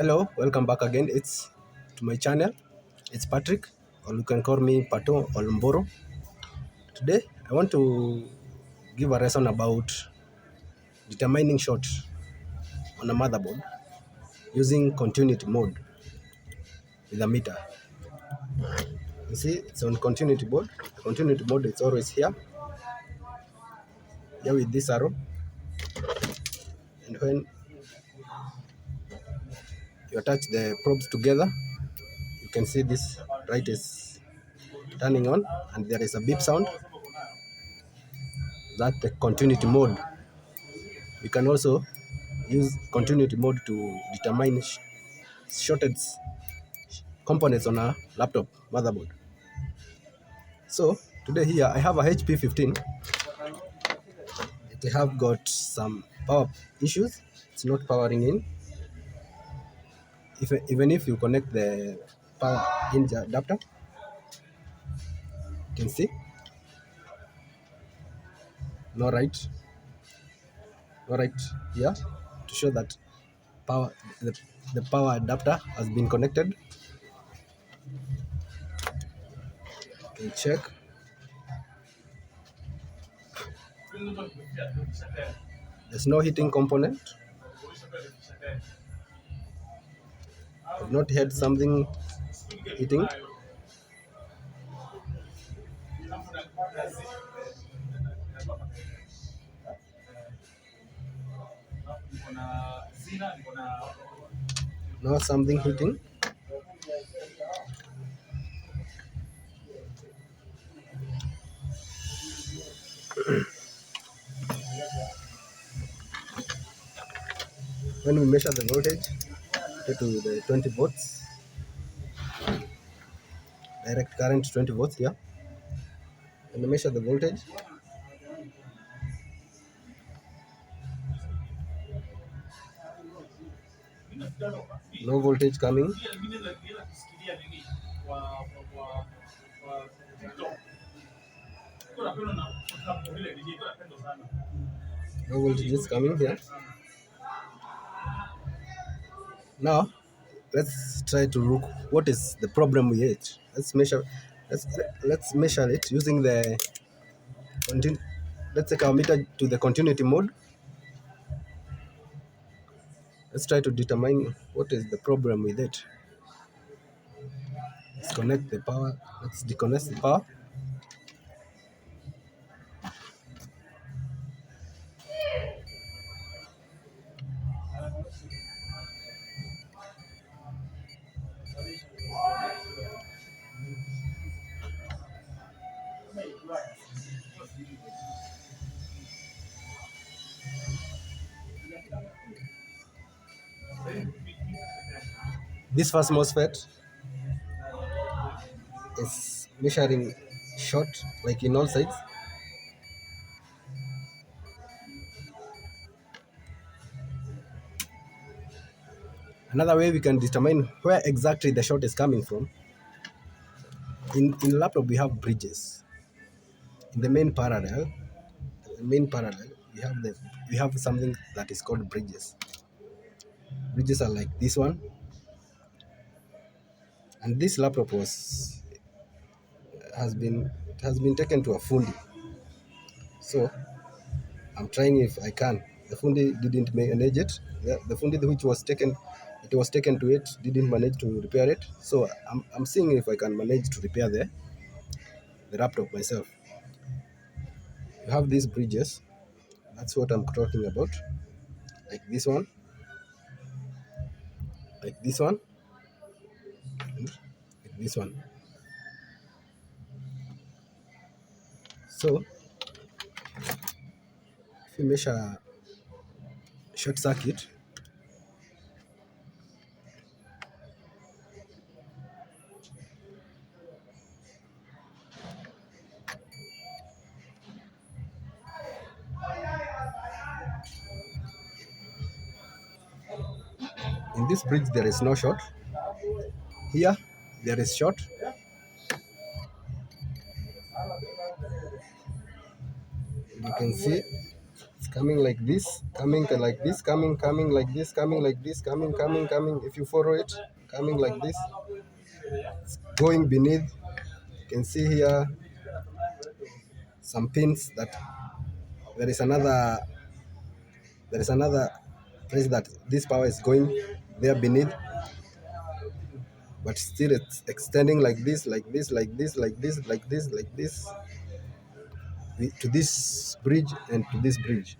Hello, welcome back again. It's to my channel. It's Patrick, or you can call me Pato or Mboro. Today, I want to give a lesson about determining short on a motherboard using continuity mode with a meter. You see, it's on continuity mode. Continuity mode is always here with this arrow, and when you attach the probes together, you can see this light is turning on, and there is a beep sound. That's the continuity mode. We can also use continuity mode to determine shorted components on a laptop motherboard. So today here I have a HP 15. It have got some power issues. It's not powering in. Even if you connect the power in adapter, you can see no right, no right here to show that power the power adapter has been connected. You can check. There's no heating component. I've not had something heating. No something heating. When we measure the voltage to the 20 volts, direct current 20 volts here, and we measure the voltage. No voltage coming. No voltage is coming here. Now let's try to look what is the problem with it. Let's measure it using the let's take our meter to the continuity mode. Let's try to determine what is the problem with it. Let's connect the power. Let's disconnect the power. This first MOSFET is measuring short like in all sides. Another way we can determine where exactly the short is coming from. In laptop we have bridges. In the main parallel, we have something that is called bridges. Bridges are like this one, and this laptop has been taken to a fundi. So I'm trying if I can. The fundi didn't manage it. The fundi which was taken, it was taken to it, didn't manage to repair it. So I'm seeing if I can manage to repair the laptop myself. You have these bridges. That's what I'm talking about. Like this one, like this one, and like this one. So if you measure short circuit, in this bridge there is no short. Here there is short. You can see coming like this, coming like this, coming like this, coming like this, coming. If you follow it, coming like this, going beneath. You can see here some pins that there is another place that this power is going there beneath, but still it's extending like this, like this, like this, like this, like this, like this, to this bridge and to this bridge.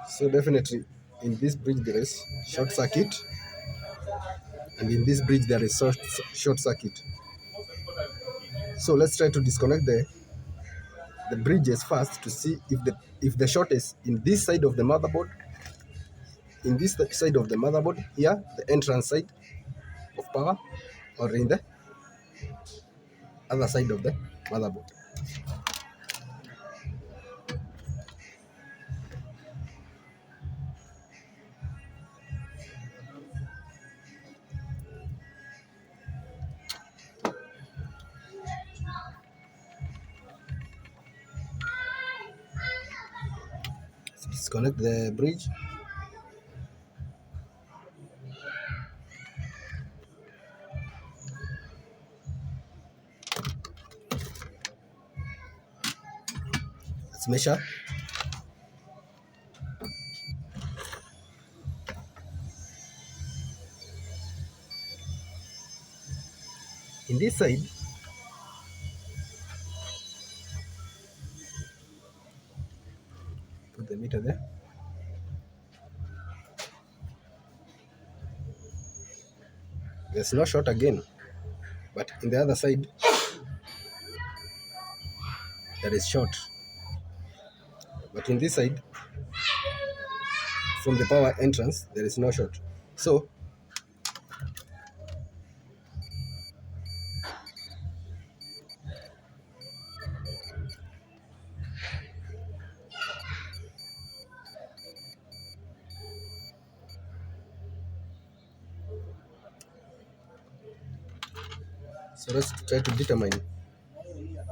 So definitely in this bridge there is short circuit, and in this bridge there is short circuit. So let's try to disconnect the bridges first to see if the short is in this side of the motherboard, in this side of the motherboard here, the entrance side of power, or in the other side of the motherboard. Let's disconnect the bridge. Let's measure. In this side, put the meter there. There's no short again, but in the other side, there is short. But in this side, from the power entrance, there is no short. So let's try to determine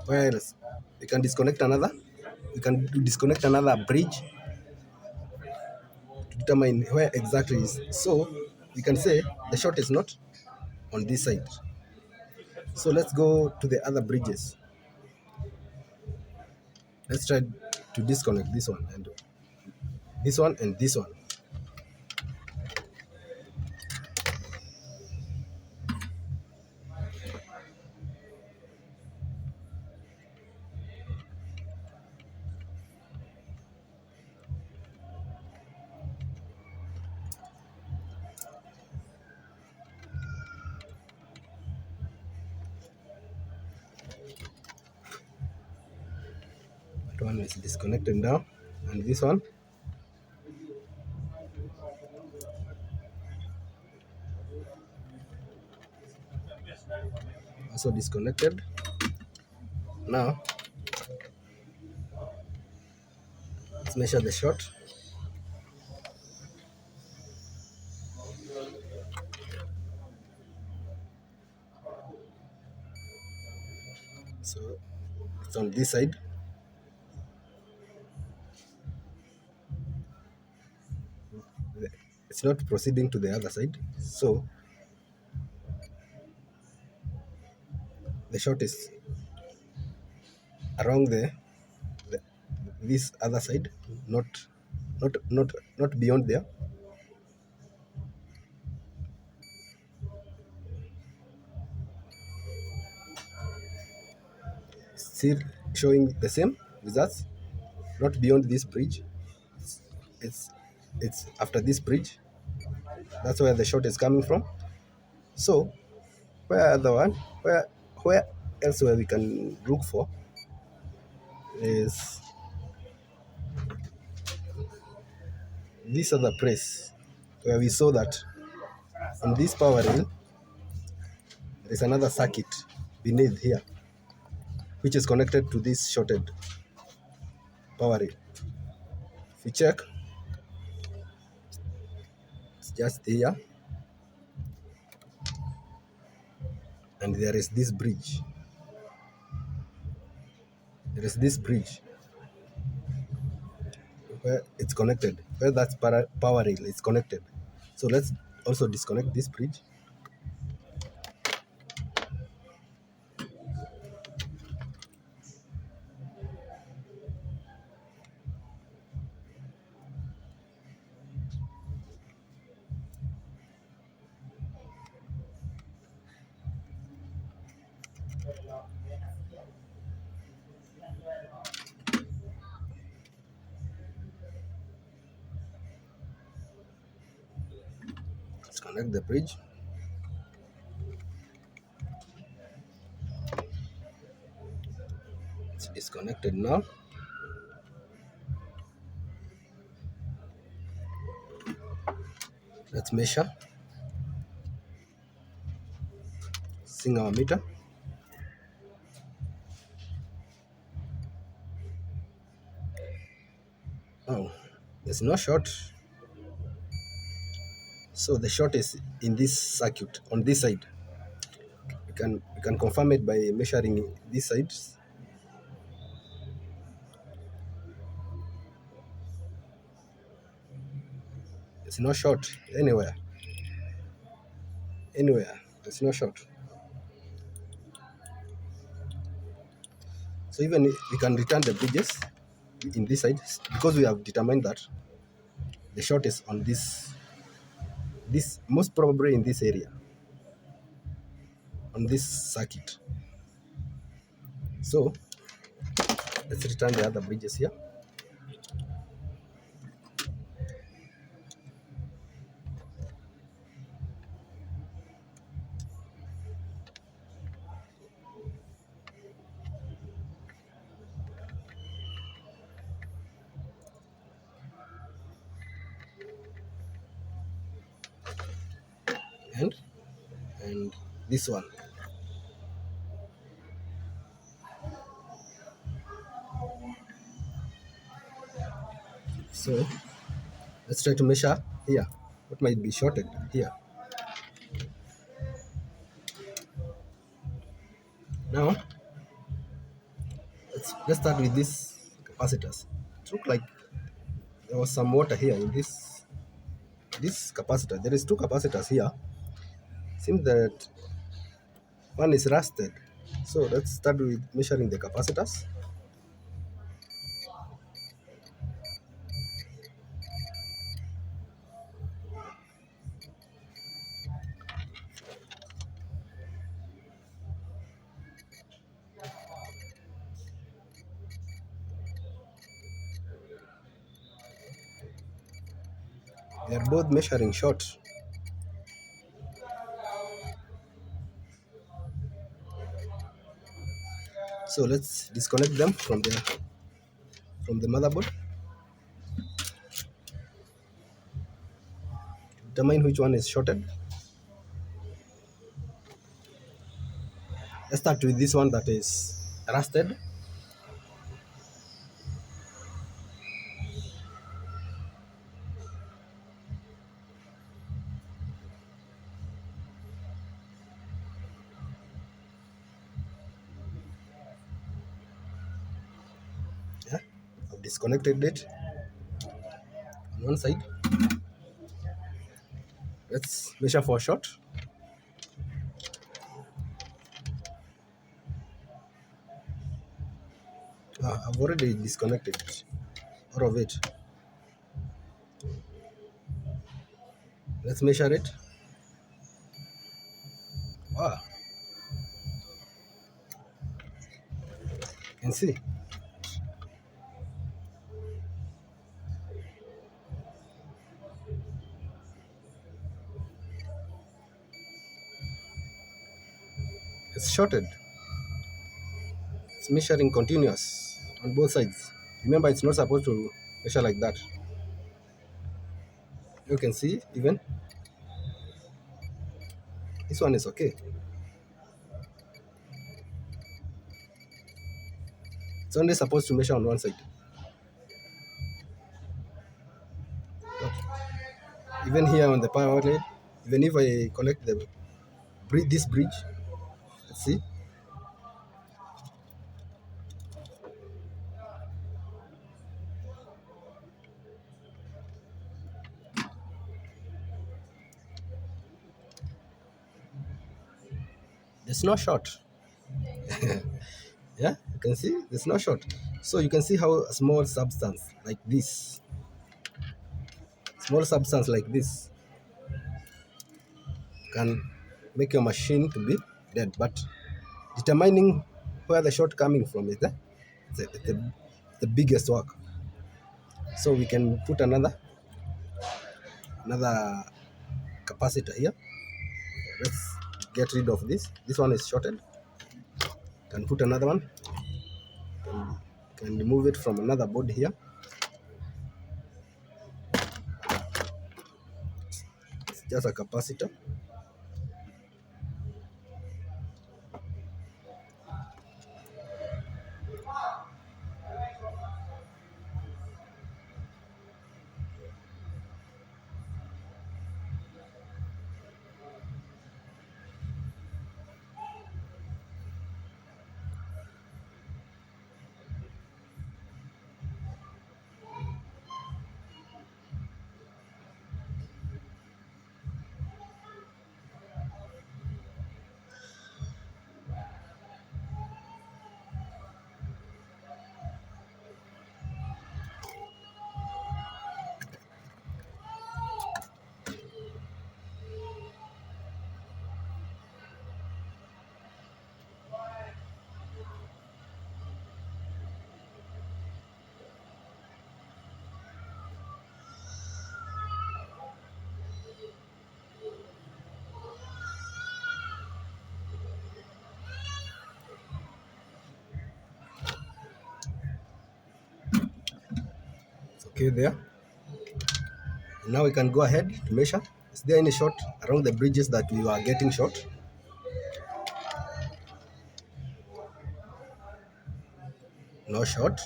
where else we can disconnect another. We can disconnect another bridge to determine where exactly is. So we can say the short is not on this side. So let's go to the other bridges. Let's try to disconnect this one and this one and this one. That one is disconnected now, and this one also disconnected. Now let's measure the short. So it's on this side. It's not proceeding to the other side. So the short is around the this other side, not beyond there. Still showing the same results, not beyond this bridge. It's it's after this bridge. That's where the short is coming from. So where other one, where elsewhere we can look for is this other place where we saw that on this power rail there is another circuit beneath here which is connected to this shorted power rail. If you check, it's just here, and there is this bridge. There is this bridge where it's connected, where that's power rail is connected. So let's also disconnect this bridge. Let's connect the bridge. It's disconnected now. Let's measure. Sing our meter. Oh, there's no short. So the short is in this circuit on this side. You can confirm it by measuring this side. It's no short anywhere. Anywhere. There's no short. So even if we can return the bridges in this side because we have determined that the short is on this most probably in this area on this circuit. So let's return the other bridges here. and and this one. So let's try to measure here what might be shorted here. Now let's start with these capacitors. It looked like there was some water here in this capacitor. There is two capacitors here. Seems that one is rusted. So let's start with measuring the capacitors. They are both measuring short. So let's disconnect them from the motherboard. Determine which one is shorted. Let's start with this one that is rusted. Yeah, I've disconnected it on one side. Let's measure for short. I've already disconnected all of it. Let's measure it. Wow, you can see it's shorted. It's measuring continuous on both sides. Remember, it's not supposed to measure like that. You can see even this one is okay. It's only supposed to measure on one side. But even here on the power outlet, even if I connect this bridge, let's see, there's no short. Yeah, you can see there's no short. So you can see how a small substance like this can make your machine to be dead. But determining where the short coming from is the biggest work. So we can put another capacitor here. Let's get rid of this. This one is shorted. Can put another one. Can remove it from another board here. It's just a capacitor. It's okay there. Now we can go ahead to measure. Is there any short around the bridges that we are getting short? No short.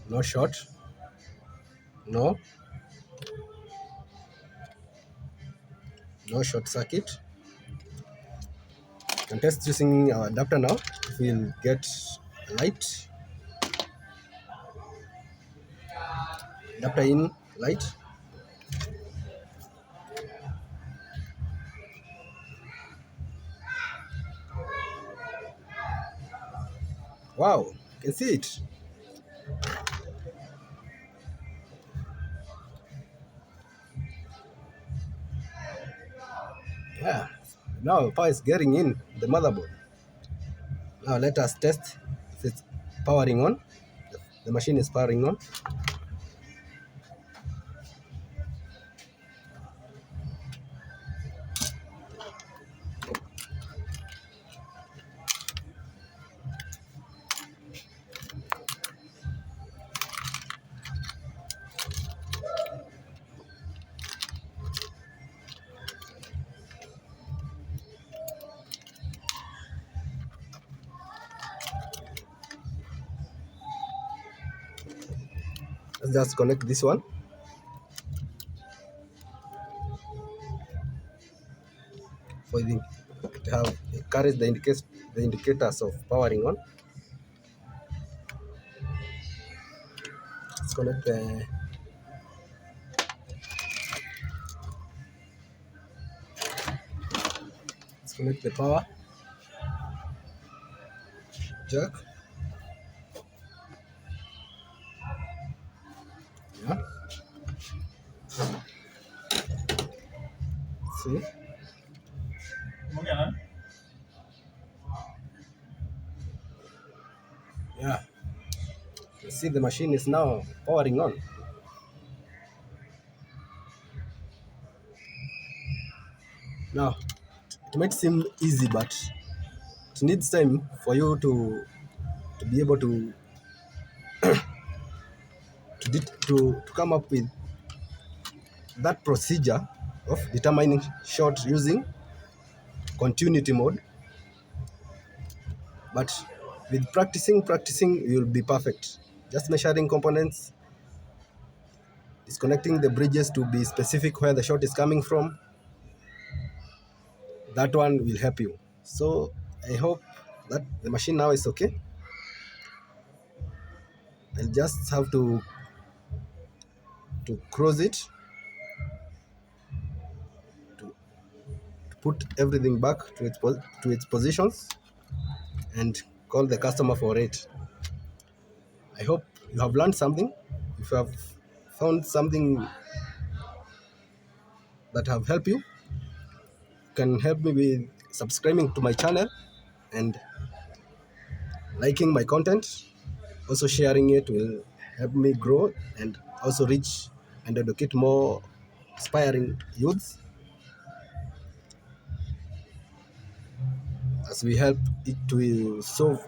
No short. No. No short circuit. We can test using our adapter now. If we'll get a light. Adapter in, light. Wow, you can see it. Yeah. Now power is getting in the motherboard. Now let us test if it's powering on. The machine is powering on. Let's just connect this one. For the to have it carries the indicators of powering on. Let's connect the power jack. Yeah. See. Yeah. You see the machine is now powering on. Now it might seem easy, but it needs time for you to be able to come up with that procedure of determining short using continuity mode. But with practicing, you'll be perfect. Just measuring components, disconnecting the bridges to be specific where the short is coming from. That one will help you. So I hope that the machine now is okay. I'll just have to close it, to put everything back to its positions, and call the customer for it. I hope you have learned something. If you have found something that have helped you, can help me with subscribing to my channel and liking my content. Also sharing it will help me grow and also reach and educate more aspiring youths, as we help it to solve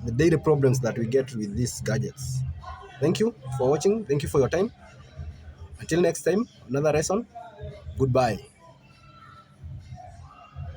the daily problems that we get with these gadgets. Thank you for watching. Thank you for your time. Until next time, another lesson. Goodbye.